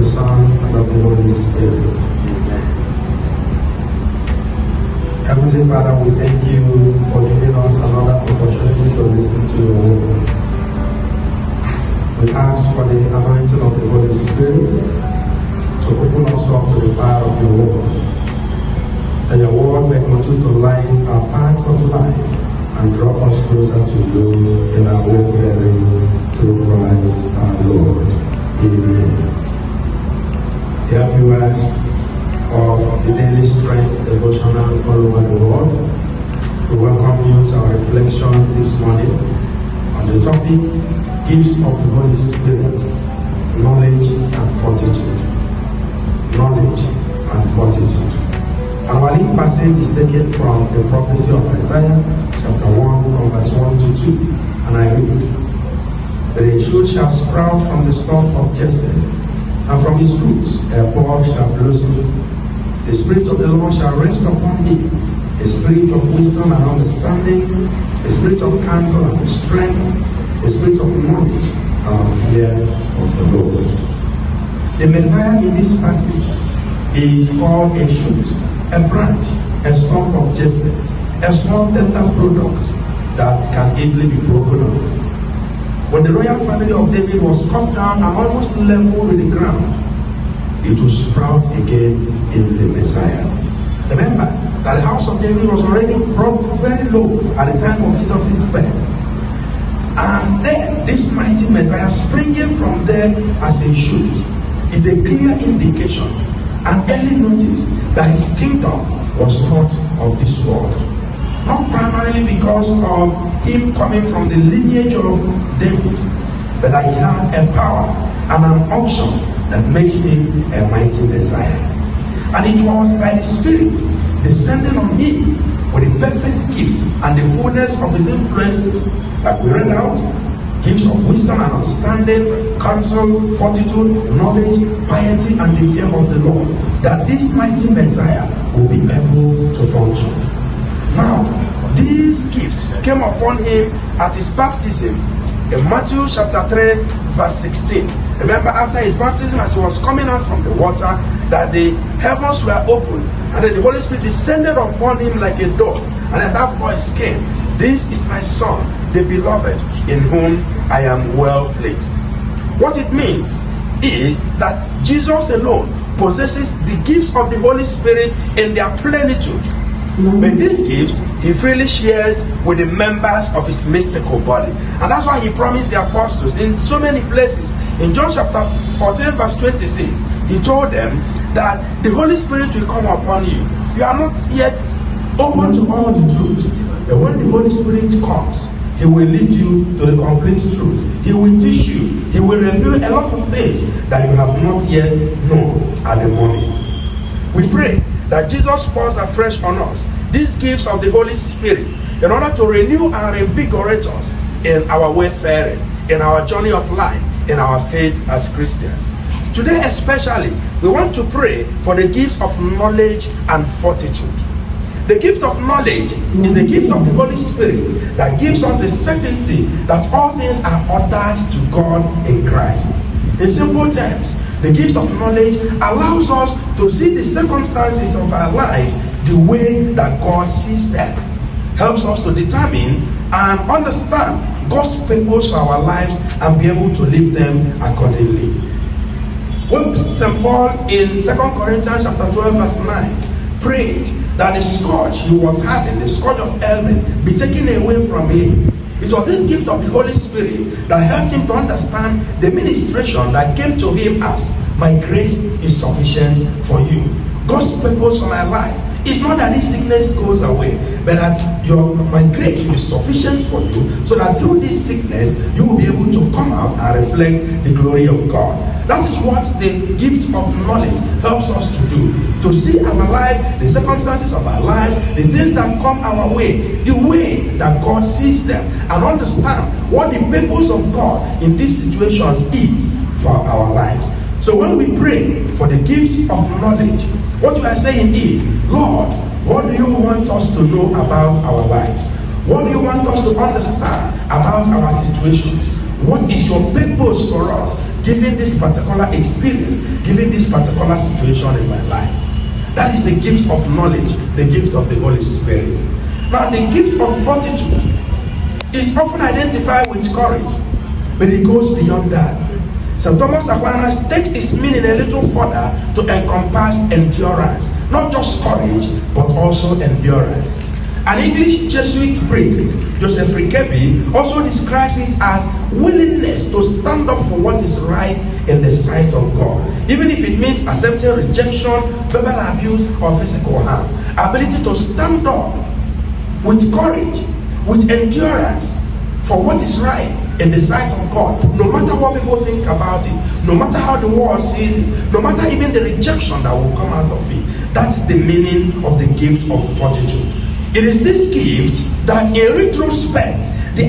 the Son, and of the Holy Spirit. Amen. Heavenly Father, we thank you for giving us another opportunity to listen to your word. We ask for the anointing of the Holy Spirit to open us up to the power of your word. That your word may continue to light our paths of life and draw us closer to you in our warfare through Christ our Lord. Amen. Dear viewers of the Daily Strength devotional all over the world, we welcome you to our reflection this morning on the topic, Gifts of the Holy Spirit, Knowledge and Fortitude. Knowledge and Fortitude. And our lead passage is taken from the prophecy of Isaiah, chapter 1, from verse 1 to 2. And I read, "The shoot shall sprout from the stump of Jesse, and from his roots a bud shall blossom. The Spirit of the Lord shall rest upon him, a spirit of wisdom and understanding, a spirit of counsel and strength, a spirit of knowledge and of fear of the Lord." The Messiah in this passage is called a shoot, a branch, a stump of Jesse, a small tender product that can easily be broken off. When the royal family of David was cut down and almost level with the ground, it will sprout again in the Messiah. Remember that the house of David was already brought very low at the time of Jesus' birth. And then this mighty Messiah springing from there as a shoot is a clear indication and early notice that his kingdom was not of this world. Not primarily because of him coming from the lineage of David, but that he had a power and an unction that makes him a mighty Messiah. And it was by the Spirit descending on him with the perfect gifts and the fullness of his influences that we read out, gifts of wisdom and understanding, counsel, fortitude, knowledge, piety, and the fear of the Lord, that this mighty Messiah will be able to function. Now, these gifts came upon him at his baptism in Matthew chapter 3, verse 16. Remember, after his baptism, as he was coming out from the water, that the heavens were opened, and then the Holy Spirit descended upon him like a dove, and then that voice came, "This is my Son, the beloved, in whom I am well pleased." What it means is that Jesus alone possesses the gifts of the Holy Spirit in their plenitude. But these gifts he freely shares with the members of his mystical body. And that's why he promised the apostles in so many places. In John chapter 14 verse 26, he told them that the Holy Spirit will come upon you. You are not yet open to all the truth. But when the Holy Spirit comes, he will lead you to the complete truth. He will teach you. He will reveal a lot of things that you have not yet known at the moment. We pray that Jesus pours afresh on us these gifts of the Holy Spirit in order to renew and revigorate us in our wayfaring, in our journey of life, in our faith as Christians. Today especially, we want to pray for the gifts of knowledge and fortitude. The gift of knowledge is the gift of the Holy Spirit that gives us the certainty that all things are ordered to God in Christ. In simple terms, the gift of knowledge allows us to see the circumstances of our lives the way that God sees them. Helps us to determine and understand God's purpose for our lives and be able to live them accordingly. When St. Paul in 2 Corinthians chapter 12 verse 9 prayed that the scourge he was having, the scourge of ailment, be taken away from him, it was this gift of the Holy Spirit that helped him to understand the ministration that came to him as, "My grace is sufficient for you." God's purpose for my life is not that this sickness goes away, but that my grace will be sufficient for you, so that through this sickness you will be able to come out and reflect the glory of God. That is what the gift of knowledge helps us to do. To see our life, the circumstances of our life, the things that come our way, the way that God sees them, and understand what the purpose of God in these situations is for our lives. So when we pray for the gift of knowledge, what we are saying is, Lord, what do you want us to know about our lives? What do you want us to understand about our situations? What is your purpose for us, given this particular experience, given this particular situation in my life? That is the gift of knowledge, the gift of the Holy Spirit. Now, the gift of fortitude is often identified with courage, but it goes beyond that. St. Thomas Aquinas takes its meaning a little further to encompass endurance, not just courage, but also endurance. An English Jesuit priest, Joseph Rikebi, also describes it as willingness to stand up for what is right in the sight of God, even if it means accepting rejection, verbal abuse, or physical harm. Ability to stand up with courage, with endurance, for what is right in the sight of God, no matter what people think about it, no matter how the world sees it, no matter even the rejection that will come out of it. That is the meaning of the gift of fortitude. It is this gift that in retrospect, the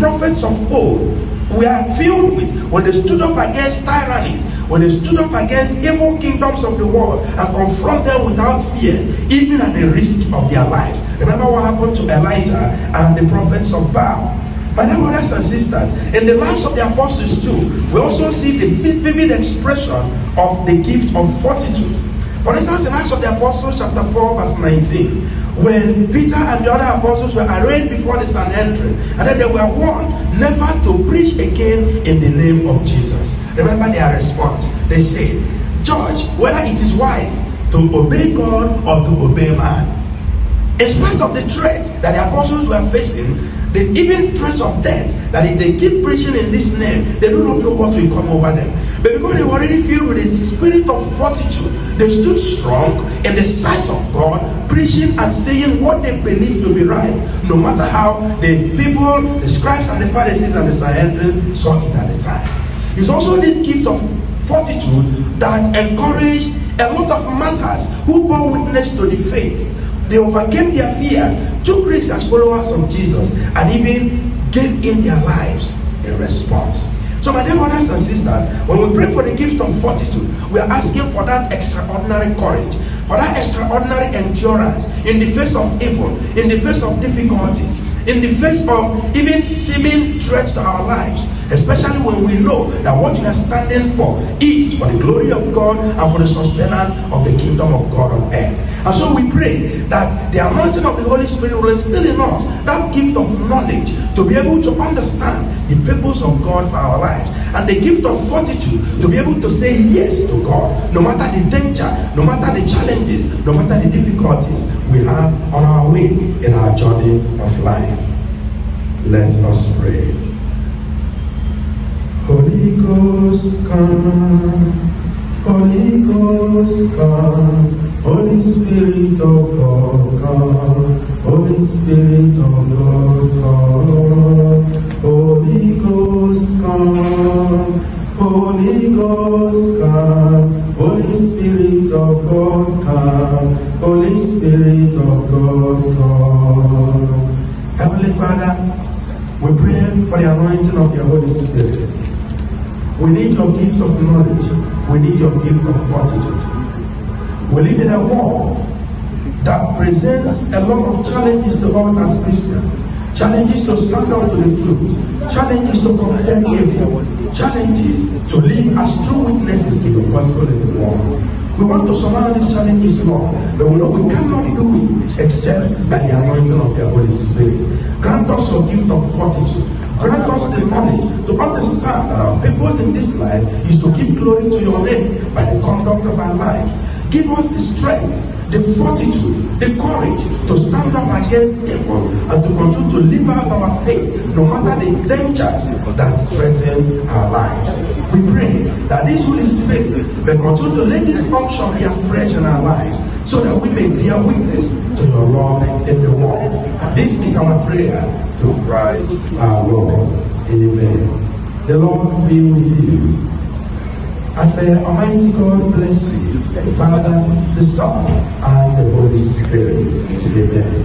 prophets of old were filled with when they stood up against tyrannies, when they stood up against evil kingdoms of the world and confront them without fear, even at the risk of their lives. Remember what happened to Elijah and the prophets of Baal. My dear brothers and sisters, in the lives of the apostles too, we also see the vivid expression of the gift of fortitude. For instance, in Acts of the Apostles chapter 4 verse 19, when Peter and the other apostles were arraigned before the Sanhedrin, and then they were warned never to preach again in the name of Jesus. Remember their response. They said, "Judge whether it is wise to obey God or to obey man." In spite of the threat that the apostles were facing, the even threats of death, that if they keep preaching in this name, they do not know what will come over them. But because they were already filled with the spirit of fortitude, they stood strong in the sight of God, preaching and saying what they believed to be right, no matter how the people, the scribes and the Pharisees and the Sanhedrin saw it at the time. It's also this gift of fortitude that encouraged a lot of martyrs who bore witness to the faith. They overcame their fears, took risks as followers of Jesus, and even gave in their lives in response. So my dear brothers and sisters, when we pray for the gift of fortitude, we are asking for that extraordinary courage, for that extraordinary endurance in the face of evil, in the face of difficulties, in the face of even seeming threats to our lives, especially when we know that what we are standing for is for the glory of God and for the sustenance of the kingdom of God on earth. And so we pray that the anointing of the Holy Spirit will instill in us that gift of knowledge to be able to understand the purpose of God for our lives, and the gift of fortitude to be able to say yes to God, no matter the danger, no matter the challenges, no matter the difficulties we have on our way in our journey of life. Let us pray. Holy Ghost come, Holy Ghost come, Holy Spirit of God come, Holy Spirit of God come, Holy Ghost come, Holy Ghost come, Holy Spirit of God come, Holy Spirit of God come. Heavenly Father, we pray for the anointing of your Holy Spirit. We need your gift of knowledge. We need your gift of fortitude. We live in a world that presents a lot of challenges to us as Christians. Challenges to stand up to the truth. Challenges to condemn evil. Challenges to live as true witnesses to the gospel in the world. We want to surmount these challenges, Lord, but we know we cannot do it except by the anointing of your Holy Spirit. Grant us your gift of fortitude. Grant us the knowledge to understand that our purpose in this life is to give glory to your name by the conduct of our lives. Give us the strength, the fortitude, the courage to stand up against evil and to continue to live out our faith no matter the dangers that threaten our lives. We pray that this Holy Spirit will continue to let this function be afresh in our lives so that we may bear witness to your love in the world. And this is our prayer through Christ our Lord. Amen. The Lord be with you. And may Almighty God bless you, the Father, the Son, and the Holy Spirit. Amen.